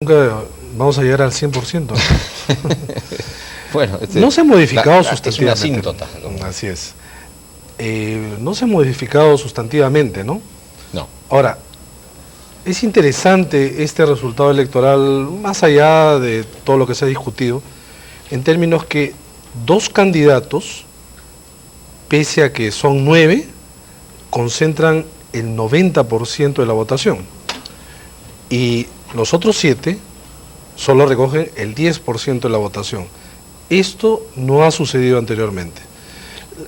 nunca vamos a llegar al 100%. Bueno, no se ha modificado sustantivamente. Es una asíntota. Así es. No se ha modificado sustantivamente, ¿no? No. Ahora, es interesante este resultado electoral, más allá de todo lo que se ha discutido, en términos que dos candidatos, pese a que son 9, concentran el 90% de la votación. Y los otros 7 solo recogen el 10% de la votación. Esto no ha sucedido anteriormente.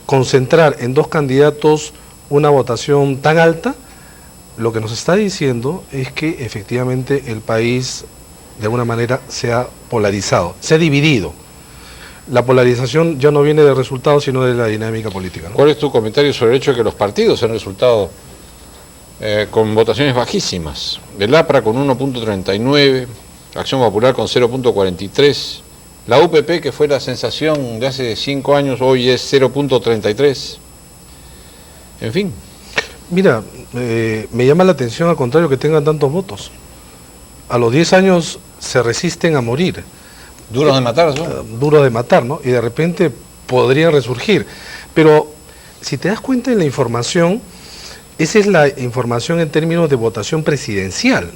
Concentrar en dos candidatos una votación tan alta, lo que nos está diciendo es que efectivamente el país de alguna manera se ha polarizado, se ha dividido. La polarización ya no viene de resultados, sino de la dinámica política, ¿no? ¿Cuál es tu comentario sobre el hecho de que los partidos han resultado con votaciones bajísimas? El APRA con 1.39, Acción Popular con 0.43, la UPP, que fue la sensación de hace 5 años, hoy es 0.33. En fin. Mira, me llama la atención al contrario que tengan tantos votos. A los 10 años se resisten a morir. Duros de matar, ¿no? Duros de matar, ¿no? Y de repente podrían resurgir. Pero si te das cuenta en la información, esa es la información en términos de votación presidencial.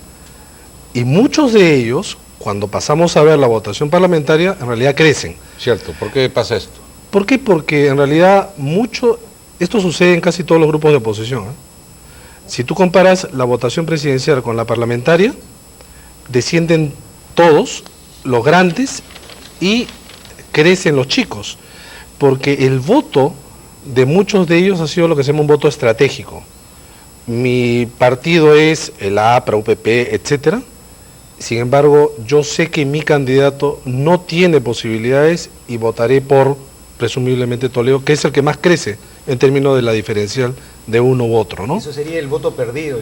Y muchos de ellos, cuando pasamos a ver la votación parlamentaria, en realidad crecen. Cierto. ¿Por qué pasa esto? ¿Por qué? Porque en realidad esto sucede en casi todos los grupos de oposición, ¿eh? Si tú comparas la votación presidencial con la parlamentaria, descienden todos los grandes y crecen los chicos, porque el voto de muchos de ellos ha sido lo que se llama un voto estratégico. Mi partido es el APRA, UPP, etcétera. Sin embargo, yo sé que mi candidato no tiene posibilidades y votaré por, presumiblemente, Toledo, que es el que más crece en términos de la diferencial de uno u otro, ¿no? Eso sería el voto perdido,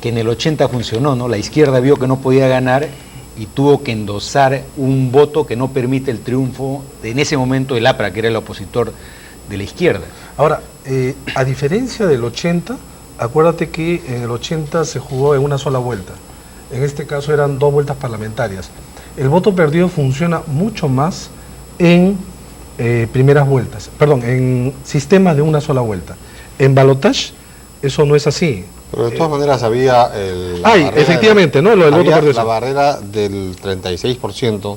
que en el 80 funcionó, ¿no? La izquierda vio que no podía ganar y tuvo que endosar un voto que no permite el triunfo de, en ese momento, el APRA, que era el opositor de la izquierda. Ahora, a diferencia del 80, acuérdate que en el 80 se jugó en una sola vuelta. En este caso eran 2 vueltas parlamentarias. El voto perdido funciona mucho más en primeras vueltas, perdón, en sistemas de una sola vuelta. En balotage eso no es así. Pero de todas maneras había efectivamente, ¿no? Lo del voto perdido. La barrera del 36%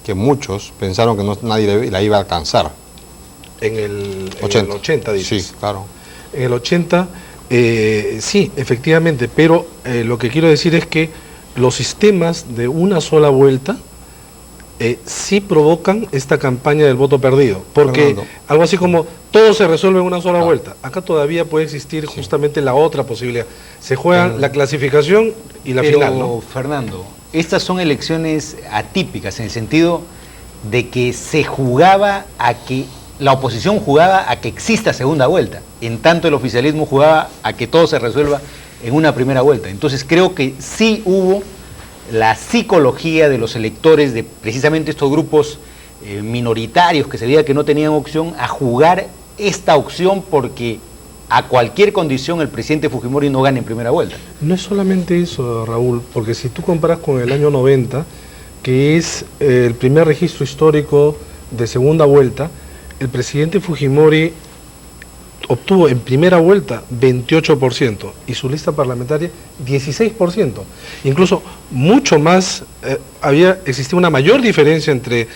que muchos pensaron que nadie la iba a alcanzar. En el 80 dices. Sí, claro. En el 80, sí, efectivamente, pero lo que quiero decir es que los sistemas de una sola vuelta sí provocan esta campaña del voto perdido, porque Fernando, algo así como todo se resuelve en una sola vuelta. Acá todavía puede existir justamente la otra posibilidad. Se juegan la clasificación y la final, ¿no? Fernando, estas son elecciones atípicas en el sentido de que se jugaba a que la oposición jugaba a que exista segunda vuelta, en tanto el oficialismo jugaba a que todo se resuelva en una primera vuelta. Entonces creo que sí hubo la psicología de los electores de precisamente estos grupos minoritarios que se veía que no tenían opción a jugar esta opción porque a cualquier condición el presidente Fujimori no gana en primera vuelta. No es solamente eso, Raúl, porque si tú comparas con el año 90, que es el primer registro histórico de segunda vuelta, el presidente Fujimori obtuvo en primera vuelta 28% y su lista parlamentaria 16%. Incluso mucho más, existía una mayor diferencia entre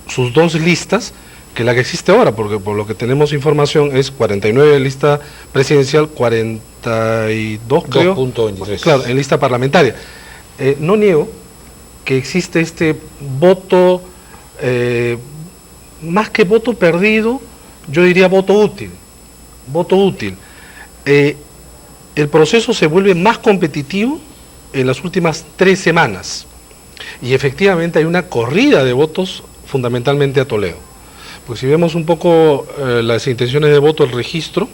sus dos listas que la que existe ahora, porque por lo que tenemos información es 49 en lista presidencial, 42 creo, 2.23. claro, en lista parlamentaria. No niego que existe este voto, más que voto perdido, yo diría voto útil. Voto útil. El proceso se vuelve más competitivo en las últimas 3 semanas y efectivamente hay una corrida de votos fundamentalmente a Toledo. Pues si vemos un poco las intenciones de voto, el registro,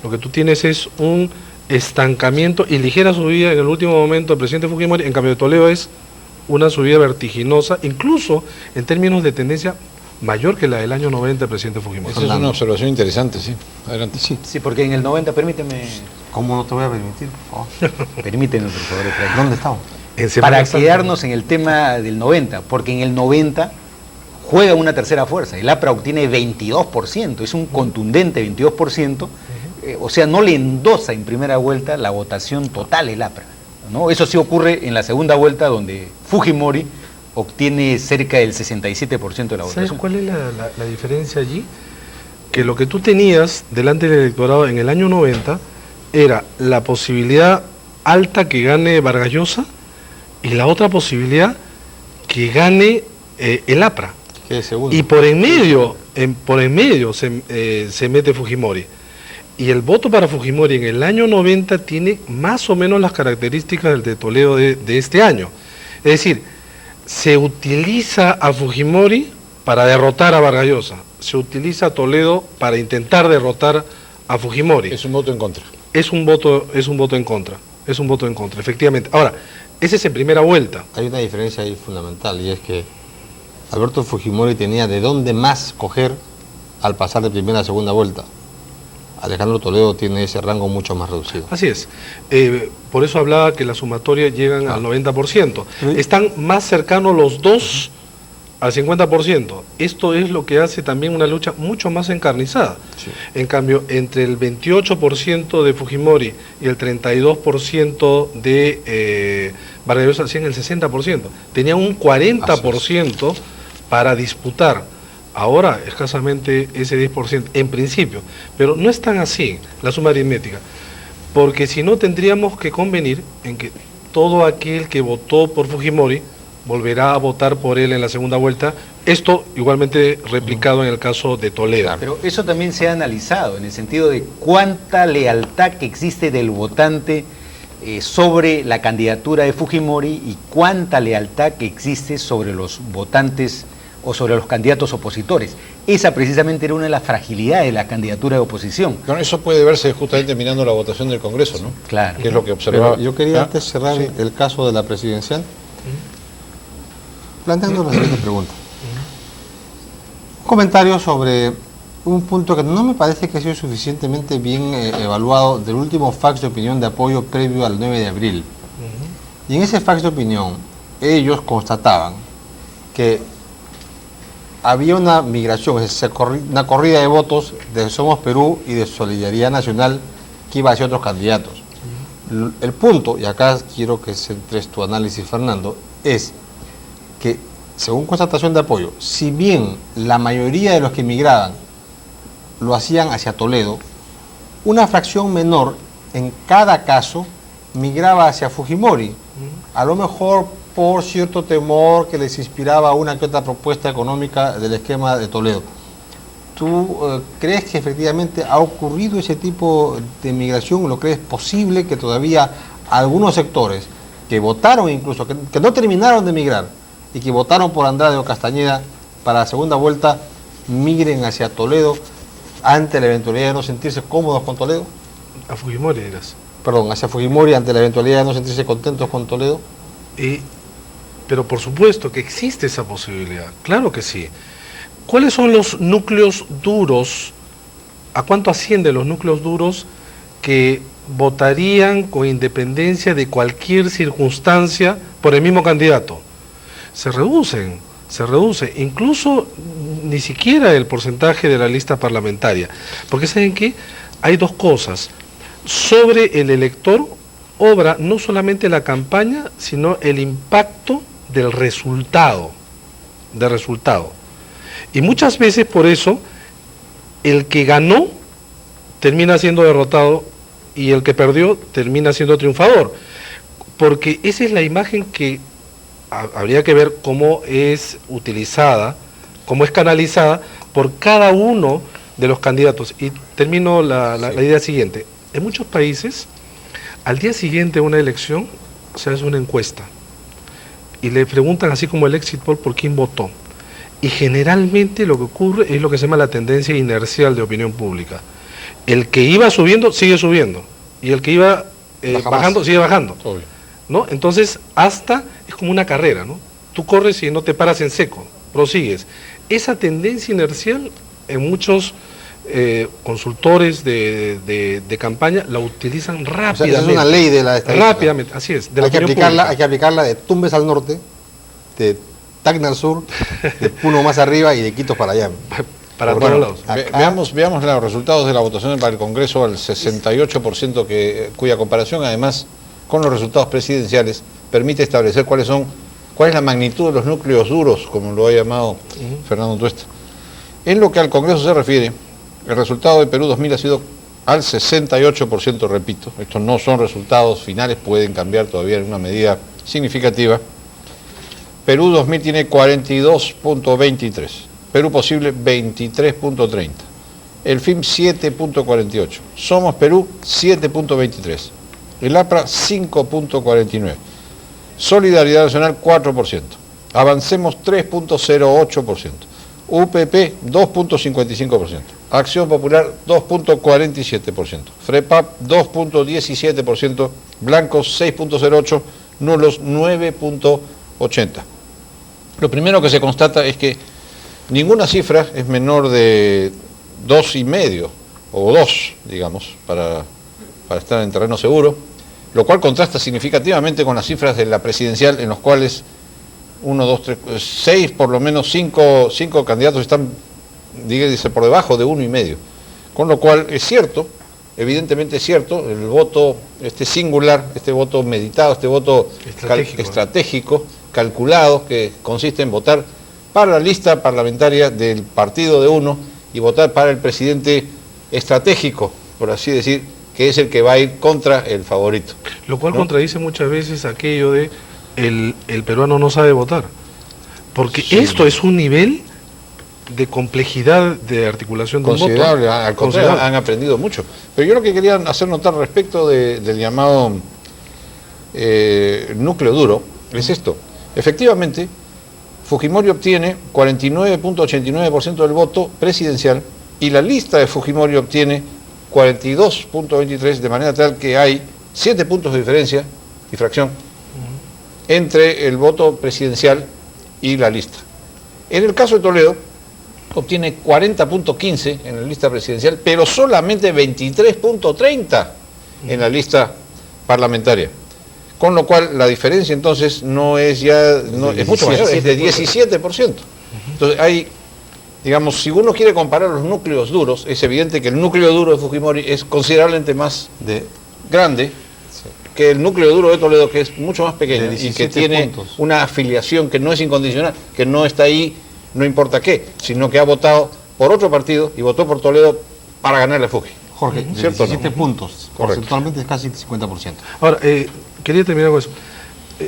lo que tú tienes es un estancamiento y ligera subida en el último momento del presidente Fujimori. En cambio de Toledo es una subida vertiginosa, incluso en términos de tendencia mayor que la del año 90 del presidente Fujimori. Esa es una observación interesante, sí. Adelante. Sí, porque en el 90, permíteme... ¿Cómo no te voy a permitir, por favor? Permíteme, por favor, Efraín. ¿Dónde estamos? Semana para Santa. quedarnos en el tema del 90, porque en el 90 juega una tercera fuerza. El APRA obtiene 22%, es un contundente 22%, o sea, no le endosa en primera vuelta la votación total el APRA, ¿no? Eso sí ocurre en la segunda vuelta, donde Fujimori obtiene cerca del 67% de la ¿Sabes votación. cuál es la diferencia allí? Que lo que tú tenías delante del electorado en el año 90 era la posibilidad alta que gane Vargas Llosa y la otra posibilidad que gane el APRA. Que es segundo. Y por en medio se mete Fujimori. Y el voto para Fujimori en el año 90 tiene más o menos las características del de Toledo de este año. Es decir, se utiliza a Fujimori para derrotar a Vargas Llosa, se utiliza a Toledo para intentar derrotar a Fujimori. Es un voto en contra. Es un voto en contra, efectivamente. Ahora, ese es en primera vuelta. Hay una diferencia ahí fundamental, y es que Alberto Fujimori tenía de dónde más coger al pasar de primera a segunda vuelta. Alejandro Toledo tiene ese rango mucho más reducido. Así es. Por eso hablaba que las sumatorias llegan al 90%. Están más cercanos los dos al 50%. Esto es lo que hace también una lucha mucho más encarnizada. Sí. En cambio, entre el 28% de Fujimori y el 32% de Vargas Llosa hacían el 60%. Tenían un 40% para disputar. Ahora escasamente ese 10%, en principio. Pero no es tan así la suma aritmética. Porque si no, tendríamos que convenir en que todo aquel que votó por Fujimori volverá a votar por él en la segunda vuelta. Esto igualmente replicado en el caso de Toledo. Pero eso también se ha analizado en el sentido de cuánta lealtad que existe del votante sobre la candidatura de Fujimori y cuánta lealtad que existe sobre los votantes o sobre los candidatos opositores. Esa precisamente era una de las fragilidades de la candidatura de oposición. Con eso puede verse justamente mirando la votación del Congreso, ¿no? Claro. Que es lo que observaba. Pero yo quería ¿Ah? antes cerrar Sí. el caso de la presidencial, planteando la siguiente pregunta. Un comentario sobre un punto que no me parece que ha sido suficientemente bien evaluado del último fax de opinión de apoyo previo al 9 de abril. Y en ese fax de opinión, ellos constataban que había una migración, es decir, una corrida de votos de Somos Perú y de Solidaridad Nacional que iba hacia otros candidatos. El punto, y acá quiero que centres tu análisis, Fernando, es que, según constatación de apoyo, si bien la mayoría de los que migraban lo hacían hacia Toledo, una fracción menor en cada caso migraba hacia Fujimori, a lo mejor por cierto temor que les inspiraba una que otra propuesta económica del esquema de Toledo. ¿Tú crees que efectivamente ha ocurrido ese tipo de migración? ¿Lo crees posible que todavía algunos sectores que votaron incluso, que no terminaron de migrar y que votaron por Andrade o Castañeda para la segunda vuelta, migren hacia Toledo ante la eventualidad de no sentirse cómodos con Toledo? A Fujimori dirás. Perdón, hacia Fujimori ante la eventualidad de no sentirse contentos con Toledo. Pero por supuesto que existe esa posibilidad, claro que sí. ¿Cuáles son los núcleos duros? ¿A cuánto ascienden los núcleos duros que votarían con independencia de cualquier circunstancia por el mismo candidato? Se reduce. Incluso ni siquiera el porcentaje de la lista parlamentaria. Porque ¿saben qué? Hay dos cosas. Sobre el elector obra no solamente la campaña, sino el impacto del resultado. Y muchas veces por eso el que ganó termina siendo derrotado y el que perdió termina siendo triunfador. Porque esa es la imagen que habría que ver cómo es utilizada, cómo es canalizada por cada uno de los candidatos. Y termino la idea siguiente. En muchos países, al día siguiente de una elección, se hace una encuesta y le preguntan, así como el exit poll, por quién votó. Y generalmente lo que ocurre es lo que se llama la tendencia inercial de opinión pública. El que iba subiendo, sigue subiendo. Y el que iba bajando, sigue bajando. Obvio. ¿No? Entonces, es como una carrera, ¿no? Tú corres y no te paras en seco, prosigues. Esa tendencia inercial en muchos consultores de campaña la utilizan O sea, rápidamente. esa es una ley de la estadística. Rápidamente, así es. De la Hay que opinión aplicarla, pública. hay que aplicarla de Tumbes al norte, de Tacna al sur, de Puno más arriba y de Quito para allá. Para Bueno, todos lados. acá- Veamos los resultados de la votación para el Congreso, al 68%, cuya comparación además con los resultados presidenciales permite establecer cuál es la magnitud de los núcleos duros, como lo ha llamado Fernando Tuesta. En lo que al Congreso se refiere, el resultado de Perú 2000 ha sido al 68%, repito. Estos no son resultados finales, pueden cambiar todavía en una medida significativa. Perú 2000 tiene 42.23, Perú Posible 23.30, el FIM 7.48, Somos Perú 7.23, el APRA 5.49, Solidaridad Nacional 4%, Avancemos 3.08%, UPP 2.55%, Acción Popular 2.47%, FREPAP 2.17%, Blancos 6.08%, Nulos 9.80%. Lo primero que se constata es que ninguna cifra es menor de 2,5 o 2, digamos, para estar en terreno seguro, lo cual contrasta significativamente con las cifras de la presidencial, en los cuales 1, 2, 3, 6, por lo menos 5 candidatos están, dice, por debajo de 1,5. Con lo cual es cierto, evidentemente es cierto, el voto singular, este voto meditado, este voto estratégico, calculado, que consiste en votar para la lista parlamentaria del partido de uno y votar para el presidente estratégico, por así decir, que es el que va a ir contra el favorito. Lo cual ¿no? contradice muchas veces aquello de el peruano no sabe votar. Porque Sí. esto es un nivel de complejidad de articulación de un voto. Considerable, al contrario, Considerable. han aprendido mucho. Pero yo lo que quería hacer notar respecto del llamado núcleo duro es esto. Efectivamente, Fujimori obtiene 49.89% del voto presidencial y la lista de Fujimori obtiene 42.23%, de manera tal que hay 7 puntos de diferencia y fracción entre el voto presidencial y la lista. En el caso de Toledo, obtiene 40.15 en la lista presidencial, pero solamente 23.30 en la lista parlamentaria. Con lo cual la diferencia entonces no es ya, no, es mucho mayor, es de 17%. Entonces hay, digamos, si uno quiere comparar los núcleos duros, es evidente que el núcleo duro de Fujimori es considerablemente más grande que el núcleo duro de Toledo, que es mucho más pequeño De y que 17 tiene puntos. una afiliación que no es incondicional, que no está ahí, no importa qué, sino que ha votado por otro partido y votó por Toledo para ganarle a Fuji. Jorge, de ¿Cierto o no? 17 puntos, Correcto. porcentualmente es casi el 50%. Ahora, quería terminar con eso.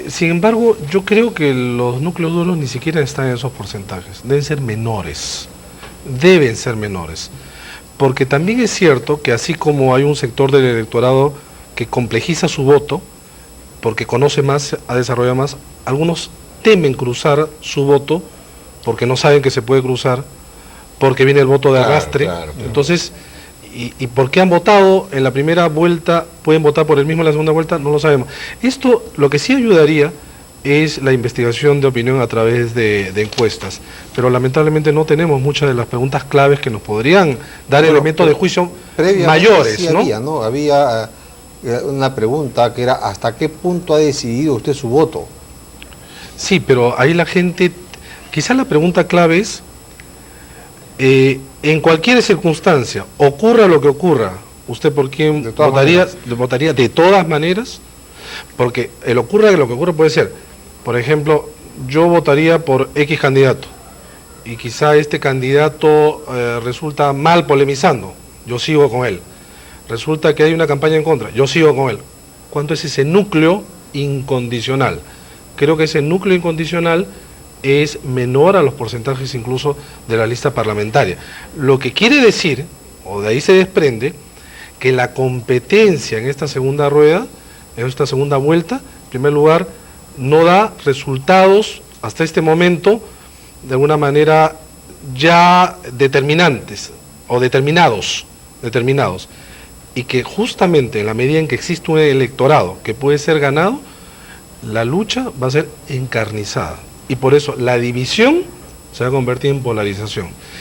Sin embargo, yo creo que los núcleos duros ni siquiera están en esos porcentajes. Deben ser menores. Deben ser menores. Porque también es cierto que así como hay un sector del electorado que complejiza su voto, porque conoce más, ha desarrollado más, algunos temen cruzar su voto porque no saben que se puede cruzar, porque viene el voto de Claro, arrastre. claro. Entonces, y por qué han votado en la primera vuelta, pueden votar por el mismo en la segunda vuelta, no lo sabemos. Esto lo que sí ayudaría es la investigación de opinión a través de encuestas, pero lamentablemente no tenemos muchas de las preguntas claves que nos podrían dar Bueno, elementos de pero juicio previamente mayores, sí ¿no? Había una pregunta que era ¿hasta qué punto ha decidido usted su voto? Sí, pero ahí la gente, quizás la pregunta clave es, en cualquier circunstancia, ocurra lo que ocurra, ¿usted por quién De todas votaría? maneras. ¿Votaría de todas maneras? Porque lo que ocurra puede ser, por ejemplo, yo votaría por X candidato y quizá este candidato resulta mal polemizando, yo sigo con él. Resulta que hay una campaña en contra, yo sigo con él. ¿Cuánto es ese núcleo incondicional? Creo que ese núcleo incondicional es menor a los porcentajes incluso de la lista parlamentaria. Lo que quiere decir, o de ahí se desprende, que la competencia en esta segunda rueda, en esta segunda vuelta, en primer lugar, no da resultados hasta este momento de alguna manera ya determinantes o determinados, y que justamente en la medida en que existe un electorado que puede ser ganado, la lucha va a ser encarnizada y por eso la división se va a convertir en polarización.